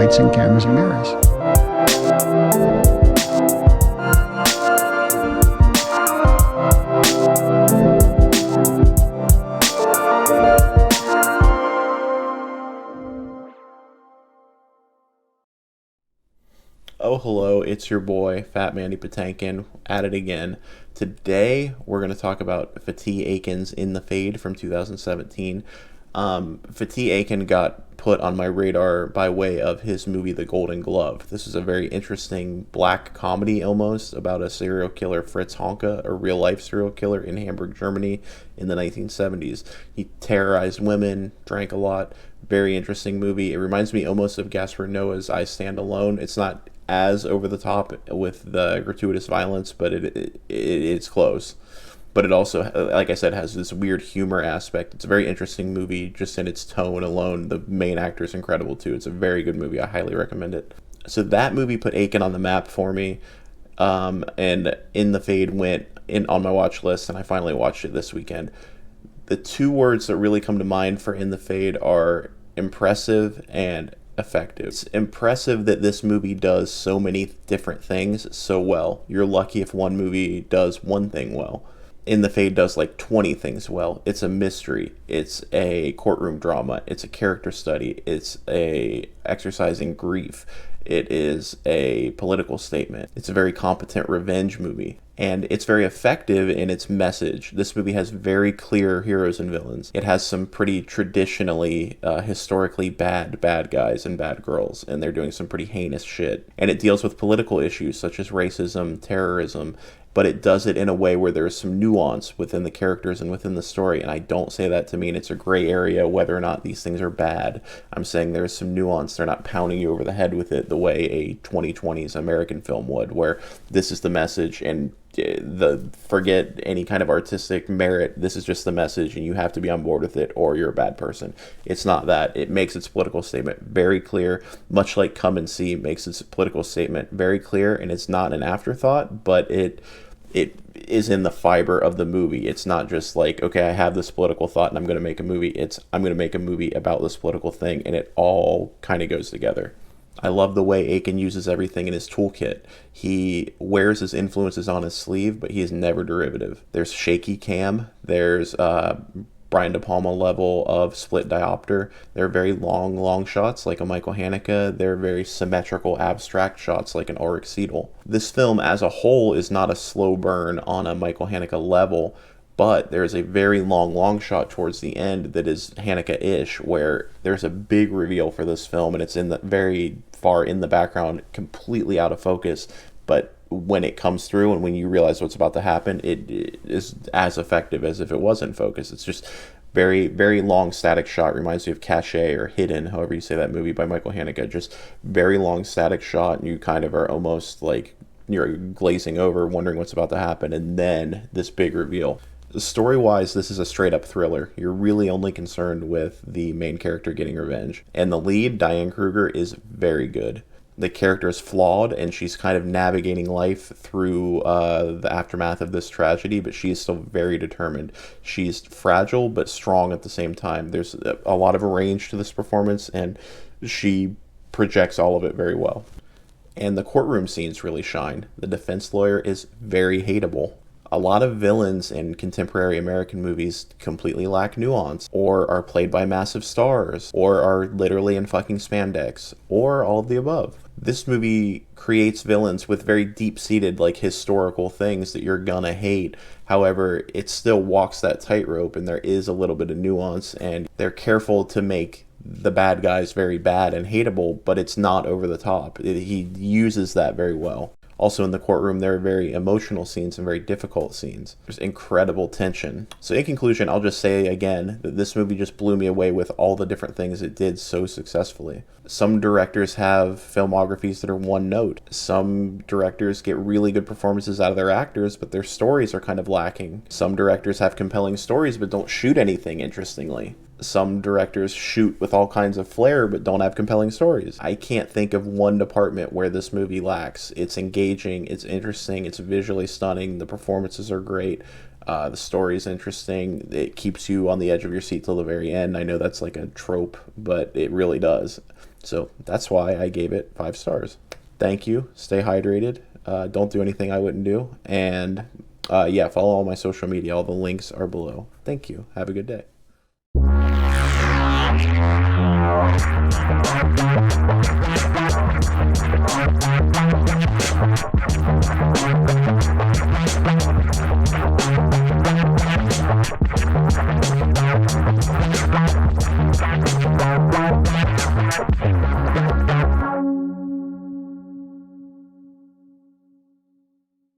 lights and cameras and mirrors. Oh, hello, it's your boy, Fat Mandy Patankin, at it again. Today, we're going to talk about Fatih Akin's In the Fade from 2017. Fatih Akin got put on my radar by way of his movie The Golden Glove. This is a very interesting black comedy almost about a serial killer, Fritz Honka, a real-life serial killer in Hamburg, Germany in the 1970s. He terrorized women, drank a lot. Very interesting movie. It reminds me almost of Gaspar Noé's I Stand Alone. It's not as over the top with the gratuitous violence, but it's close. But it also, like I said, has this weird humor aspect. It's a very interesting movie just in its tone alone. The main actor is incredible too. It's a very good movie. I highly recommend it. So that movie put Akin on the map for me, and In the Fade went in on my watch list, and I finally watched it this weekend. The two words that really come to mind for In the Fade are impressive and effective. It's impressive that this movie does so many different things so well. You're lucky if one movie does one thing well. In the Fade does like 20 things well. It's a mystery. It's a courtroom drama. It's a character study. It's a exercise in grief. It is a political statement. It's a very competent revenge movie. And it's very effective in its message. This movie has very clear heroes and villains. It has some pretty traditionally, historically bad guys and bad girls, and they're doing some pretty heinous shit. And it deals with political issues such as racism, terrorism, but it does it in a way where there is some nuance within the characters and within the story. And I don't say that to mean it's a gray area whether or not these things are bad. I'm saying there's some nuance. They're not pounding you over the head with it the way a 2020s American film would, where this is the message and forget any kind of artistic merit. This is just the message and you have to be on board with it or you're a bad person. It's not that. It makes its political statement very clear, much like Come and See makes its political statement very clear, and it's not an afterthought, but it is in the fiber of the movie. It's not just like, okay, I have this political thought and I'm going to make a movie. It's, I'm going to make a movie about this political thing, and it all kind of goes together. I love the way Akin uses everything in his toolkit. He wears his influences on his sleeve, but he is never derivative. There's shaky cam. There's Brian De Palma level of split diopter. They're very long shots like a Michael Haneke. They're very symmetrical, abstract shots like an Ulrich Seidel. This film as a whole is not a slow burn on a Michael Haneke level, but there's a very long shot towards the end that is Haneke-ish, where there's a big reveal for this film, and it's in the very far in the background, completely out of focus. But when it comes through and when you realize what's about to happen, it is as effective as if it was in focus. It's just very long static shot. Reminds me of Cachet or Hidden, however you say that movie by Michael Haneke. Just very long static shot, and you kind of are almost like you're glazing over, wondering what's about to happen, and then this big reveal. Story-wise, this is a straight-up thriller. You're really only concerned with the main character getting revenge. And the lead, Diane Kruger, is very good. The character is flawed, and she's kind of navigating life through the aftermath of this tragedy, but she is still very determined. She's fragile, but strong at the same time. There's a lot of range to this performance, and she projects all of it very well. And the courtroom scenes really shine. The defense lawyer is very hateable. A lot of villains in contemporary American movies completely lack nuance, or are played by massive stars, or are literally in fucking spandex, or all of the above. This movie creates villains with very deep-seated, like, historical things that you're gonna hate. However, it still walks that tightrope, and there is a little bit of nuance, and they're careful to make the bad guys very bad and hateable, but it's not over the top. He uses that very well. Also in the courtroom, there are very emotional scenes and very difficult scenes. There's incredible tension. So in conclusion, I'll just say again that this movie just blew me away with all the different things it did so successfully. Some directors have filmographies that are one note. Some directors get really good performances out of their actors, but their stories are kind of lacking. Some directors have compelling stories but don't shoot anything interestingly. Some directors shoot with all kinds of flair but don't have compelling stories. I can't think of one department where this movie lacks. It's engaging, it's interesting, it's visually stunning, the performances are great. The story's interesting. It keeps you on the edge of your seat till the very end. I know that's like a trope, but it really does. So that's why I gave it 5 stars. Thank you. Stay hydrated. Don't do anything I wouldn't do. And yeah, follow all my social media. All the links are below. Thank you. Have a good day.